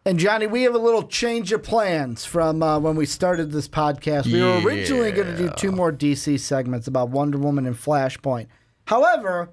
And Johnny, we have a little change of plans from when we started this podcast. We were originally going to do 2 more DC segments about Wonder Woman and Flashpoint. However,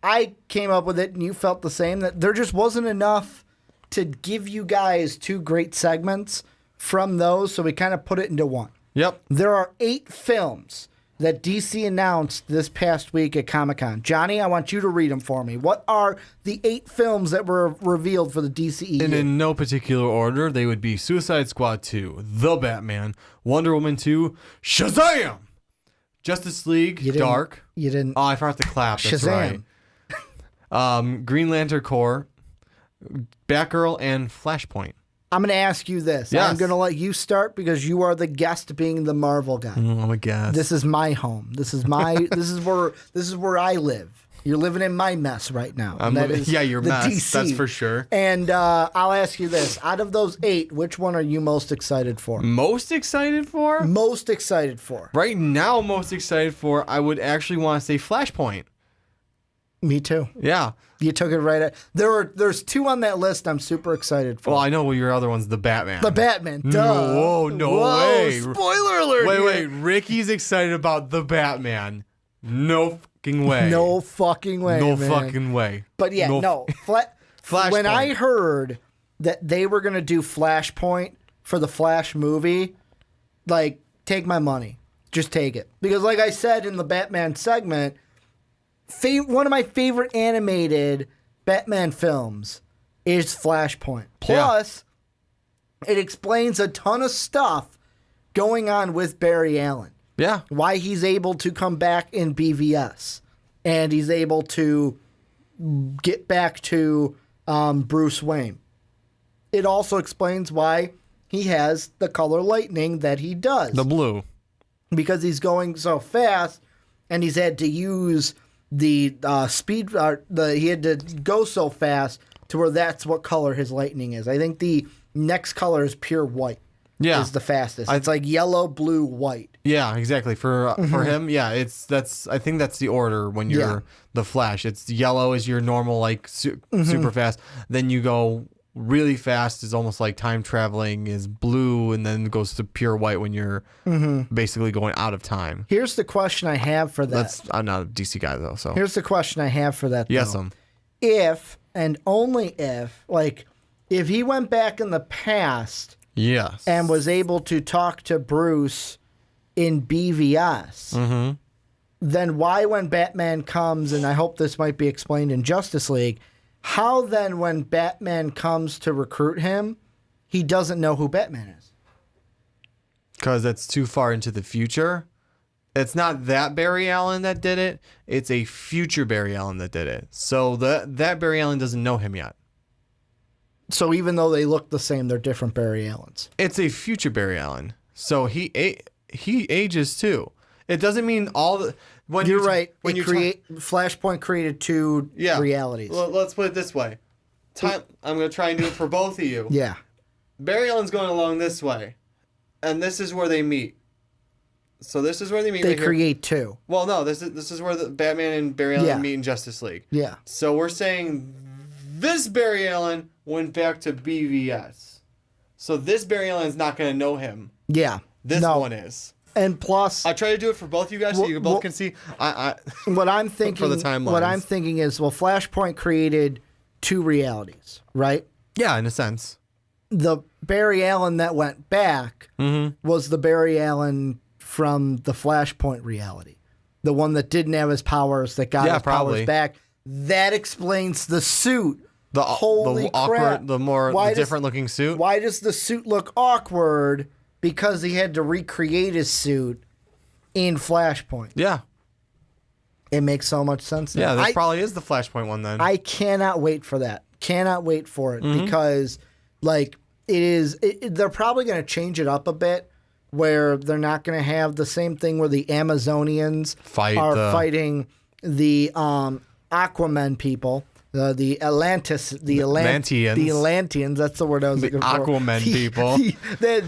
I came up with it, and you felt the same, that there just wasn't enough to give you guys 2 great segments from those, so we kind of put it into one. Yep. There are 8 films that DC announced this past week at Comic-Con. Johnny, I want you to read them for me. What are the 8 films that were revealed for the DCEU? And in no particular order, they would be Suicide Squad 2, The Batman, Wonder Woman 2, Shazam! Justice League, Dark. You didn't. Oh, I forgot to clap. That's Shazam. right. Green Lantern Corps, Batgirl, and Flashpoint. I'm going to ask you this. Yes. I'm going to let you start because you are the guest being the Marvel guy. I'm a guest. This is my home. This is where I live. You're living in my mess right now. Your mess. DC. That's for sure. And I'll ask you this. Out of those 8, which one are you most excited for? Most excited for? Most excited for. Right now, most excited for, I would actually want to say Flashpoint. Me too. Yeah. You took it right at. There's 2 on that list I'm super excited for. Well, I know your other one's the Batman. The Batman. Duh. No way. Spoiler alert. Wait. Ricky's excited about the Batman. No fucking way. No fucking way. No man. fucking way. But yeah, no. Flashpoint. When I heard that they were going to do Flashpoint for the Flash movie, like, take my money. Just take it. Because like I said in the Batman segment, one of my favorite animated Batman films is Flashpoint. Plus, it explains a ton of stuff going on with Barry Allen. Yeah. Why he's able to come back in BVS. And he's able to get back to Bruce Wayne. It also explains why he has the color lightning that he does. The blue. Because he's going so fast, and he's had to use the speed. He had to go so fast to where that's what color his lightning is. I think the next color is pure white. Yeah, is the fastest. It's like yellow, blue, white. Yeah, exactly. For him, yeah, I think that's the order when you're the Flash. It's yellow is your normal like super fast. Then you go really fast is almost like time traveling is blue, and then goes to pure white when you're basically going out of time. Here's the question I have for that. I'm not a DC guy though, so here's the question I have for that. Yes, if and only if he went back in the past, yes, and was able to talk to Bruce in BVS, then why when Batman comes, and I hope this might be explained in Justice League, how then when Batman comes to recruit him, he doesn't know who Batman is? Because that's too far into the future. It's not that Barry Allen that did it. It's a future Barry Allen that did it. So that Barry Allen doesn't know him yet. So even though they look the same, they're different Barry Allens. It's a future Barry Allen. So he ages too. It doesn't mean all the... You're right. Flashpoint created 2 realities. Let's put it this way. I'm going to try and do it for both of you. Yeah. Barry Allen's going along this way. And this is where they meet. So this is where they meet. They create 2. Well, no, this is where the Batman and Barry Allen meet in Justice League. Yeah. So we're saying this Barry Allen went back to BVS. So this Barry Allen's not going to know him. Yeah. This one is. And plus, I try to do it for both of you guys so you both can see. What I'm thinking for the timelines. What I'm thinking is, Flashpoint created 2 realities, right? Yeah, in a sense. The Barry Allen that went back was the Barry Allen from the Flashpoint reality, the one that didn't have his powers, that got his powers back. That explains the suit. The Holy crap! Awkward, the different looking suit. Why does the suit look awkward? Because he had to recreate his suit in Flashpoint. Yeah. It makes so much sense now. Yeah, this probably is the Flashpoint one then. I cannot wait for that. Cannot wait for it because, like, they're probably going to change it up a bit where they're not going to have the same thing where the Amazonians are fighting the Aquaman people. The Atlanteans. The Atlanteans. That's the word I was looking for. Aquaman people. They're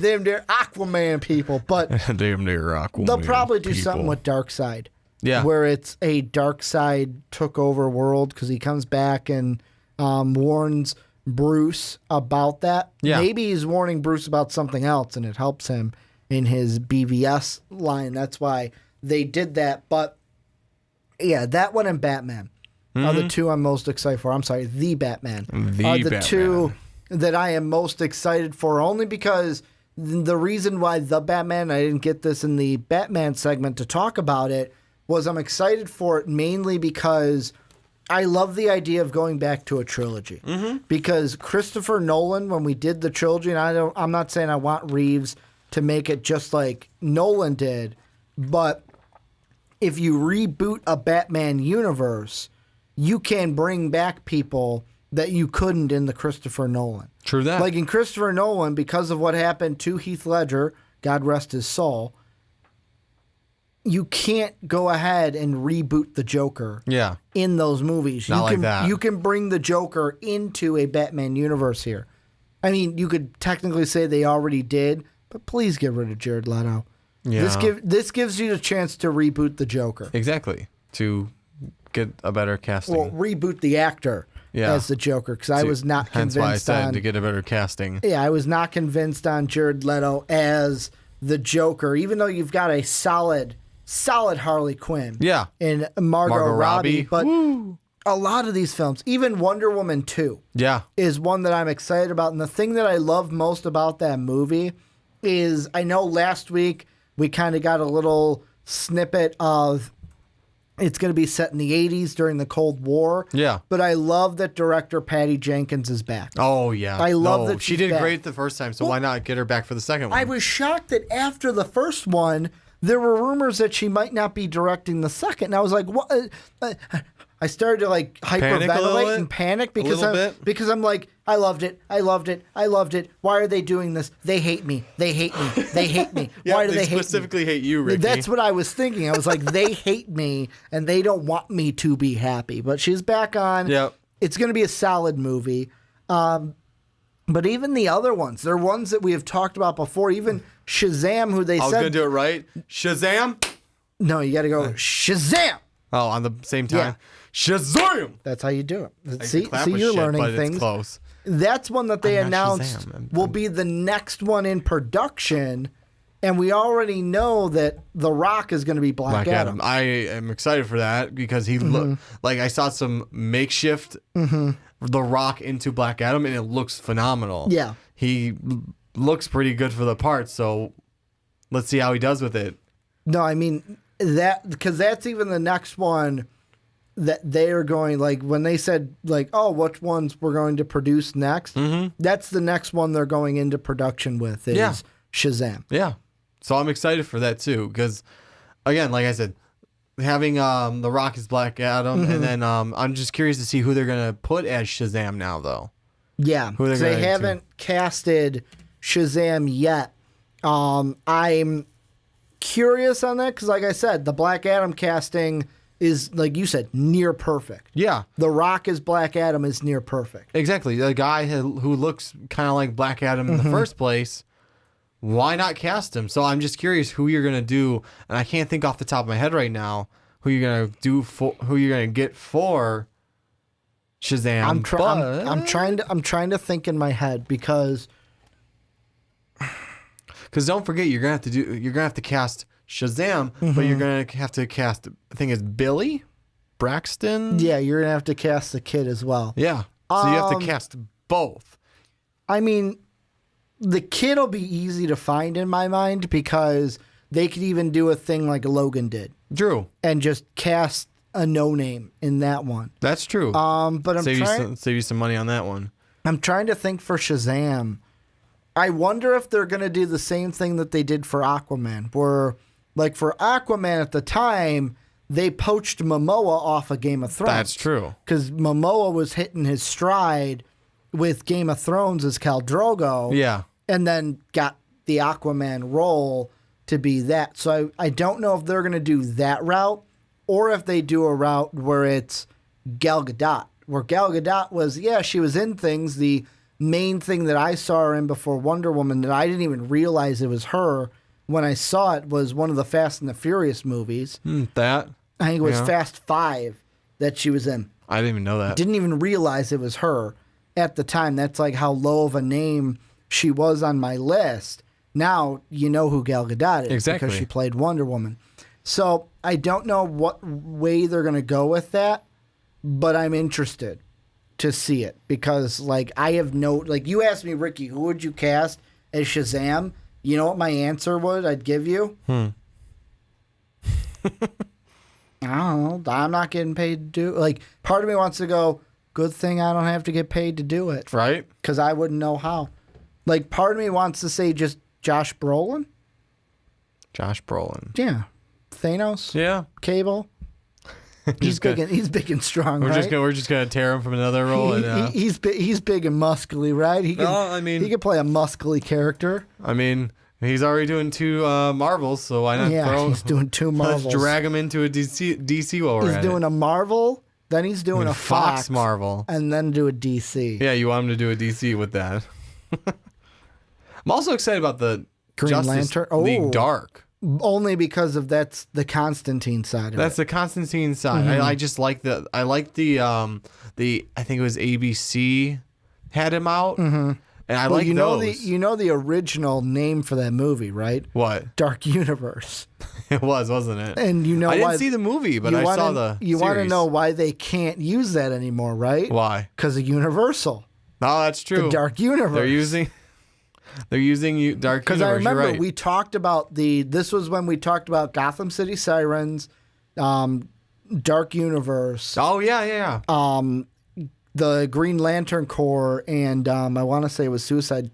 Aquaman people. But they're Aquaman. They'll probably do something with Darkseid. Yeah. Where it's a Darkseid took over world because he comes back and warns Bruce about that. Yeah. Maybe he's warning Bruce about something else, and it helps him in his BVS line. That's why they did that. But yeah, that one and Batman are the two I'm most excited for. I'm sorry, the Batman are the two that I am most excited for, only because the reason why the Batman, I didn't get this in the Batman segment to talk about it, was I'm excited for it mainly because I love the idea of going back to a trilogy. Because Christopher Nolan, when we did the trilogy, and I'm not saying I want Reeves to make it just like Nolan did, but if you reboot a Batman universe, you can bring back people that you couldn't in the Christopher Nolan. True that. Like in Christopher Nolan, because of what happened to Heath Ledger, God rest his soul, you can't go ahead and reboot the Joker in those movies. Not like that. You can bring the Joker into a Batman universe here. I mean, you could technically say they already did, but please get rid of Jared Leto. Yeah. This gives you the chance to reboot the Joker. Exactly. To get a better casting. Well, reboot the actor as the Joker, because I was not convinced. Hence why I said to get a better casting. Yeah, I was not convinced on Jared Leto as the Joker, even though you've got a solid Harley Quinn. Yeah. And Margot Robbie. But a lot of these films, even Wonder Woman 2 is one that I'm excited about. And the thing that I love most about that movie is, I know last week we kind of got a little snippet of it's going to be set in the 80s during the Cold War. Yeah. But I love that director Patty Jenkins is back. Oh, yeah. I love that she she's did back. great the first time, so why not get her back for the second one? I was shocked that after the first one, there were rumors that she might not be directing the second. And I was like, what? I started to like hyperventilate and panic because I'm like, I loved it. Why are they doing this? They hate me. Why do they hate me? Specifically hate you, Ricky. That's what I was thinking. I was like, they hate me and they don't want me to be happy. But she's back on. Yep. It's going to be a solid movie. But even the other ones, they're ones that we have talked about before. Even Shazam, who they said... I was going to do it right. Shazam? No, you got to go Shazam! Oh, on the same time? Yeah. Shazam! That's how you do it. I See, you're learning but things. It's close. That's one that they I'm not announced Shazam. will be the next one in production. And we already know that The Rock is going to be Black Adam. I am excited for that because he like I saw some makeshift The Rock into Black Adam and it looks phenomenal. Yeah. He looks pretty good for the part, so let's see how he does with it. No, I mean that because that's even the next one that they are going, like when they said like, oh, which ones we're going to produce next, that's the next one they're going into production with is Shazam. Yeah. So I'm excited for that too because, again, like I said, having The Rock as Black Adam, and then I'm just curious to see who they're going to put as Shazam now, though. Yeah, because they haven't casted Shazam yet. I'm curious on that because, like I said, the Black Adam casting is, like you said, near perfect. Yeah. The Rock as Black Adam is near perfect. Exactly. The guy who looks kind of like Black Adam in the first place, why not cast him? So I'm just curious who you're going to do, and I can't think off the top of my head right now who you're going to do for who you're going to get for Shazam. I'm trying to think in my head because don't forget you're going to have to cast Shazam, but you're going to have to cast, I think it's Billy Braxton. Yeah, you're going to have to cast the kid as well. Yeah. So you have to cast both. I mean, the kid will be easy to find in my mind because they could even do a thing like Logan did. Drew. And just cast a no-name in that one. That's true. But save you some money on that one. I'm trying to think for Shazam. I wonder if they're going to do the same thing that they did for Aquaman, where, like for Aquaman at the time, they poached Momoa off of Game of Thrones. That's true. Because Momoa was hitting his stride with Game of Thrones as Khal Drogo. Yeah. And then got the Aquaman role to be that. So I don't know if they're going to do that route or if they do a route where it's Gal Gadot. Where Gal Gadot was, she was in things. The main thing that I saw her in before Wonder Woman that I didn't even realize it was her when I saw it was one of the Fast and the Furious movies. That? I think it was Fast 5 that she was in. I didn't even know that. Didn't even realize it was her. at the time. That's like how low of a name she was on my list. Now you know who Gal Gadot is Exactly. because she played Wonder Woman. So I don't know what way they're going to go with that, but I'm interested to see it because, like, I have no, like, you asked me, Ricky, who would you cast as Shazam? You know what my answer would? I'd give you. I don't know. I'm not getting paid to do. Like, part of me wants to go. Good thing I don't have to get paid to do it, Right? because I wouldn't know how. Like, part of me wants to say just Josh Brolin. Josh Brolin. Yeah, Thanos. Yeah. Cable. He's big. He's big and strong. We're right? just gonna tear him from another role. He's big and muscly, right? He can. No, I mean- he can play a muscly character. I mean, he's already doing 2 Marvels, so why not Yeah, throw? he's doing 2 Marvels. Let's drag him into a DC while we're He's at doing it. a Marvel, then he's doing a Fox Marvel. and then do a DC. Yeah, you want him to do a DC with that. I'm also excited about the Green Justice Lantern? League Oh. Dark. Only because of that's the Constantine side of That's it. the Constantine side. Mm-hmm. I just like the I think it was ABC had him out, and I Well, like you know those. the original name for that movie, right? What? Dark Universe. It was, wasn't it? And you know I why didn't see the movie, but you I wanna- saw the You want to series. know why they can't use that anymore, right? Why? Because of Universal, No, that's true. the Dark Universe. They're using Dark Because Universe. I remember you're right. we talked about this was when we talked about Gotham City Sirens, Dark Universe, Oh yeah. the Green Lantern Corps, and I want to say it was Suicide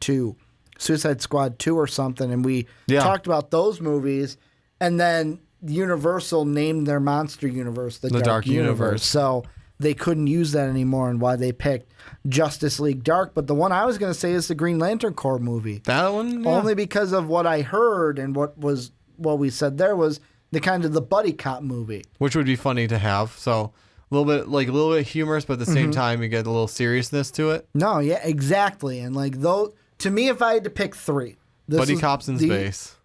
Squad 2 or something. And we Yeah. talked about those movies. And then Universal named their monster universe the Dark Universe. So they couldn't use that anymore, and why they picked Justice League Dark. But the one I was going to say is the Green Lantern Corps movie. That one. Yeah. Only because of what I heard and what we said there was the kind of the buddy cop movie. Which would be funny to have. So a little bit humorous, but at the Mm-hmm. same time you get a little seriousness to it. No, yeah, exactly. And like though, to me, if I had to pick 3, Buddy cops in space.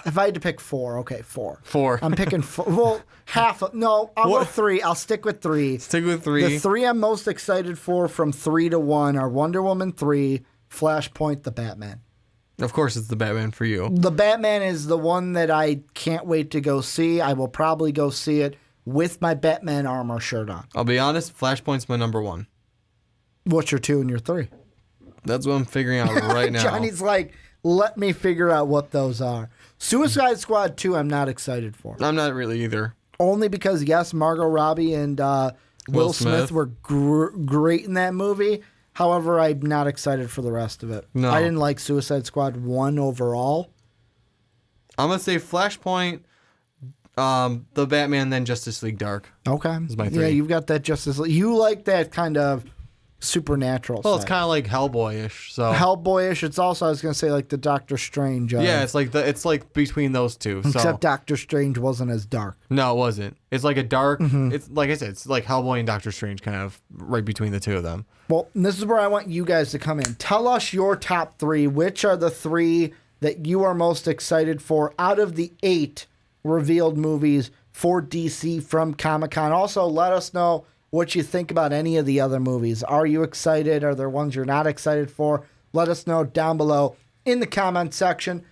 If I had to pick 4, okay, 4. 4. I'm picking 4. Well, half. No, I'll go What? 3. I'll stick with 3. Stick with 3. The 3 I'm most excited for from 3 to 1 are Wonder Woman 3, Flashpoint, the Batman. Of course, it's the Batman for you. The Batman is the one that I can't wait to go see. I will probably go see it with my Batman armor shirt on. I'll be honest. Flashpoint's my number 1. What's your 2 and your 3? That's what I'm figuring out right now. Johnny's like, let me figure out what those are. Suicide Squad 2, I'm not excited for. I'm not really either. Only because, yes, Margot Robbie and Will Smith were great in that movie. However, I'm not excited for the rest of it. No. I didn't like Suicide Squad 1 overall. I'm gonna say Flashpoint, the Batman, then Justice League Dark. Okay. my Yeah, 3. you've got that Justice League. You like that kind of supernatural Well, side. it's kind of like Hellboy-ish. So Hellboyish. It's also, I was going to say, like the Doctor Strange. yeah, it's like between those two. So Except Doctor Strange wasn't as dark. no, it wasn't. It's like a dark. Mm-hmm. It's like I said, it's like Hellboy and Doctor Strange, kind of right between the two of them. Well, and this is where I want you guys to come in. Tell us your top 3. Which are the 3 that you are most excited for out of the 8 revealed movies for DC from Comic-Con? Also, let us know what you think about any of the other movies. Are you excited? Are there ones you're not excited for? Let us know down below in the comment section.